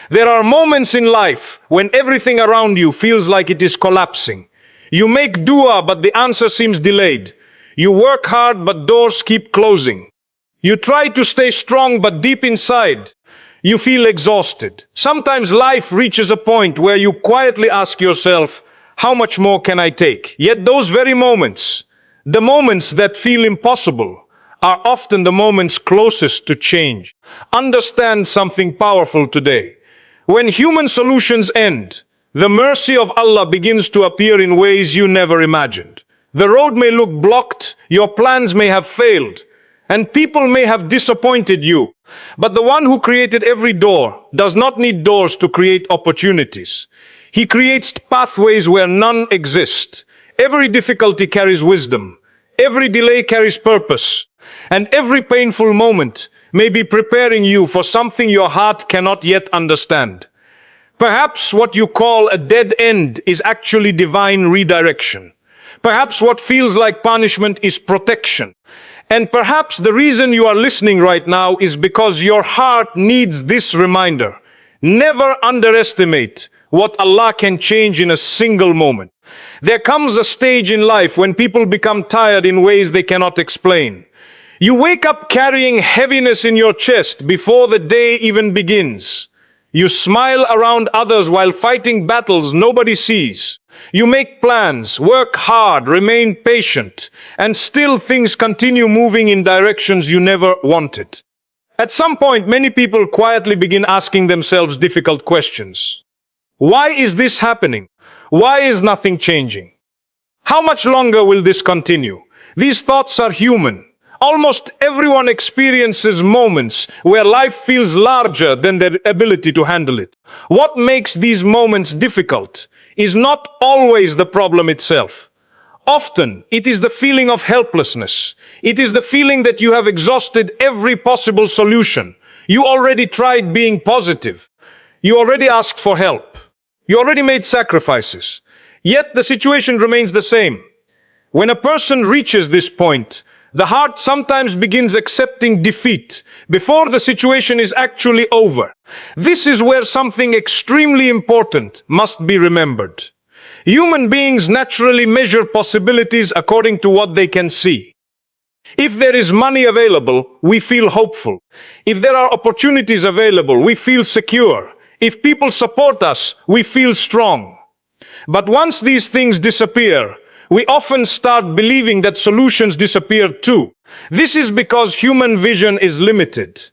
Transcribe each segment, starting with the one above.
There are moments in life when everything around you feels like it is collapsing. You make dua, but the answer seems delayed. You work hard, but doors keep closing. You try to stay strong, but deep inside, you feel exhausted. Sometimes life reaches a point where you quietly ask yourself, how much more can I take? Yet those very moments, the moments that feel impossible, are often the moments closest to change. Understand something powerful today. When human solutions end, the mercy of Allah begins to appear in ways you never imagined. The road may look blocked, your plans may have failed, and people may have disappointed you. But the one who created every door does not need doors to create opportunities. He creates pathways where none exist. Every difficulty carries wisdom. Every delay carries purpose. And every painful moment may be preparing you for something your heart cannot yet understand. Perhaps what you call a dead end is actually divine redirection. Perhaps what feels like punishment is protection. And perhaps the reason you are listening right now is because your heart needs this reminder. Never underestimate what Allah can change in a single moment. There comes a stage in life when people become tired in ways they cannot explain. You wake up carrying heaviness in your chest before the day even begins. You smile around others while fighting battles nobody sees. You make plans, work hard, remain patient, and still things continue moving in directions you never wanted. At some point, many people quietly begin asking themselves difficult questions. Why is this happening? Why is nothing changing? How much longer will this continue? These thoughts are human. Almost everyone experiences moments where life feels larger than their ability to handle it. What makes these moments difficult is not always the problem itself. Often, it is the feeling of helplessness. It is the feeling that you have exhausted every possible solution. You already tried being positive. You already asked for help. You already made sacrifices. Yet the situation remains the same. When a person reaches this point, the heart sometimes begins accepting defeat before the situation is actually over. This is where something extremely important must be remembered. Human beings naturally measure possibilities according to what they can see. If there is money available, we feel hopeful. If there are opportunities available, we feel secure. If people support us, we feel strong. But once these things disappear, we often start believing that solutions disappear too. This is because human vision is limited.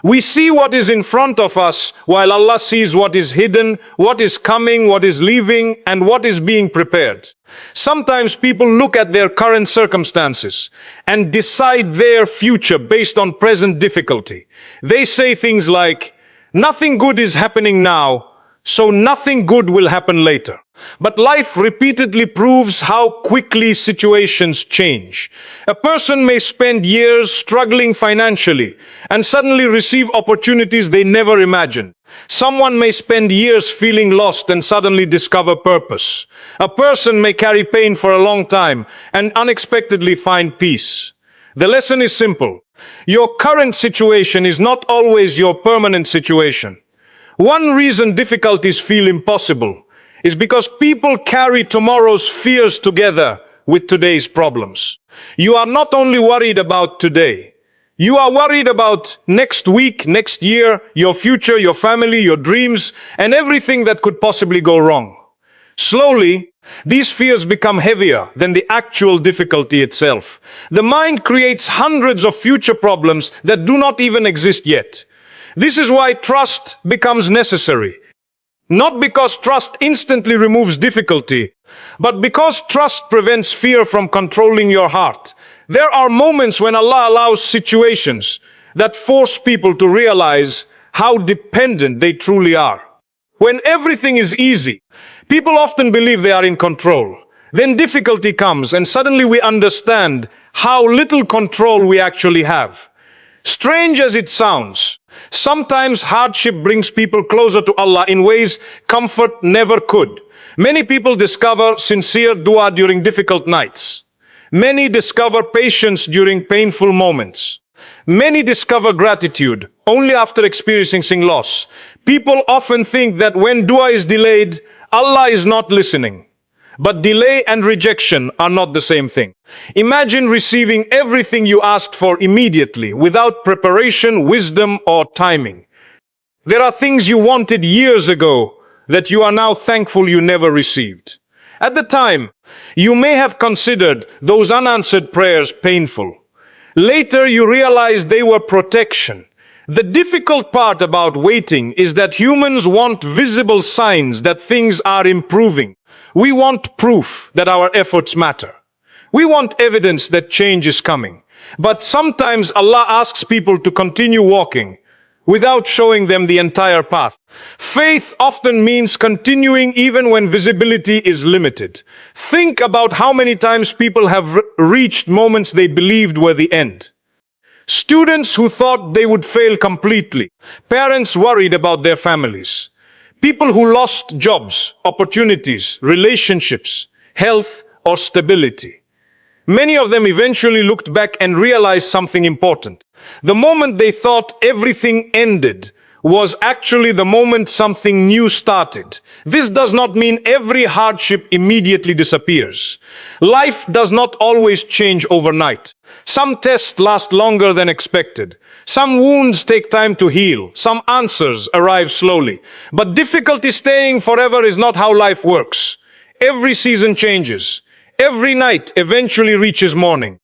We see what is in front of us while Allah sees what is hidden, what is coming, what is leaving, and what is being prepared. Sometimes people look at their current circumstances and decide their future based on present difficulty. They say things like, nothing good is happening now, so nothing good will happen later. But life repeatedly proves how quickly situations change. A person may spend years struggling financially and suddenly receive opportunities they never imagined. Someone may spend years feeling lost and suddenly discover purpose. A person may carry pain for a long time and unexpectedly find peace. The lesson is simple. Your current situation is not always your permanent situation. One reason difficulties feel impossible is because people carry tomorrow's fears together with today's problems. You are not only worried about today, you are worried about next week, next year, your future, your family, your dreams, and everything that could possibly go wrong. Slowly, these fears become heavier than the actual difficulty itself. The mind creates hundreds of future problems that do not even exist yet. This is why trust becomes necessary. Not because trust instantly removes difficulty, but because trust prevents fear from controlling your heart. There are moments when Allah allows situations that force people to realize how dependent they truly are. When everything is easy, people often believe they are in control. Then difficulty comes and suddenly we understand how little control we actually have. Strange as it sounds, sometimes hardship brings people closer to Allah in ways comfort never could. Many people discover sincere dua during difficult nights. Many discover patience during painful moments. Many discover gratitude only after experiencing loss. People often think that when dua is delayed, Allah is not listening. But delay and rejection are not the same thing. Imagine receiving everything you asked for immediately, without preparation, wisdom, or timing. There are things you wanted years ago that you are now thankful you never received. At the time, you may have considered those unanswered prayers painful. Later, you realize they were protection. The difficult part about waiting is that humans want visible signs that things are improving. We want proof that our efforts matter. We want evidence that change is coming. But sometimes Allah asks people to continue walking without showing them the entire path. Faith often means continuing even when visibility is limited. Think about how many times people have reached moments they believed were the end. Students who thought they would fail completely. Parents worried about their families. People who lost jobs, opportunities, relationships, health, or stability. Many of them eventually looked back and realized something important. The moment they thought everything ended was actually the moment something new started. This does not mean every hardship immediately disappears. Life does not always change overnight. Some tests last longer than expected. Some wounds take time to heal. Some answers arrive slowly. But difficulty staying forever is not how life works. Every season changes. Every night eventually reaches morning.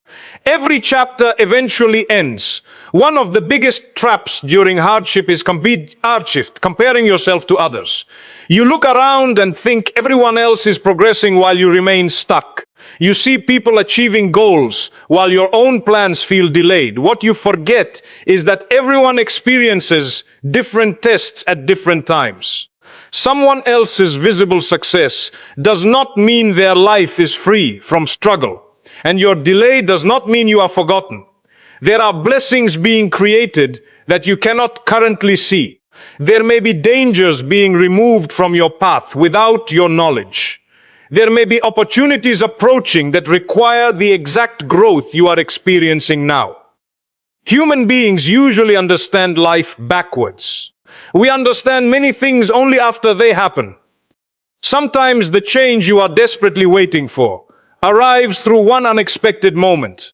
Every chapter eventually ends. One of the biggest traps during hardship is comparing yourself to others. You look around and think everyone else is progressing while you remain stuck. You see people achieving goals while your own plans feel delayed. What you forget is that everyone experiences different tests at different times. Someone else's visible success does not mean their life is free from struggle, and your delay does not mean you are forgotten. There are blessings being created that you cannot currently see. There may be dangers being removed from your path without your knowledge. There may be opportunities approaching that require the exact growth you are experiencing now. Human beings usually understand life backwards. We understand many things only after they happen. Sometimes the change you are desperately waiting for arrives through one unexpected moment.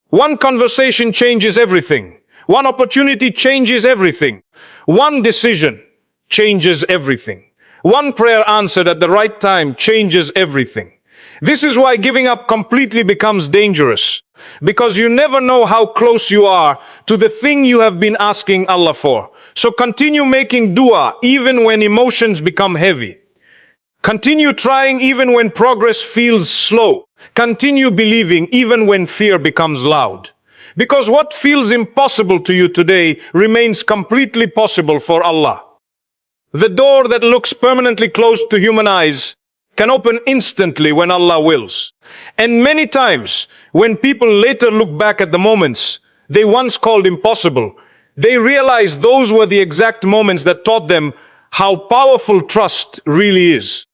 One conversation changes everything. One opportunity changes everything. One decision changes everything. One prayer answered at the right time changes everything. This is why giving up completely becomes dangerous, because you never know how close you are to the thing you have been asking Allah for. So continue making dua even when emotions become heavy. Continue trying even when progress feels slow. Continue believing even when fear becomes loud. Because what feels impossible to you today remains completely possible for Allah. The door that looks permanently closed to human eyes can open instantly when Allah wills. And many times, when people later look back at the moments they once called impossible, they realize those were the exact moments that taught them how powerful trust really is.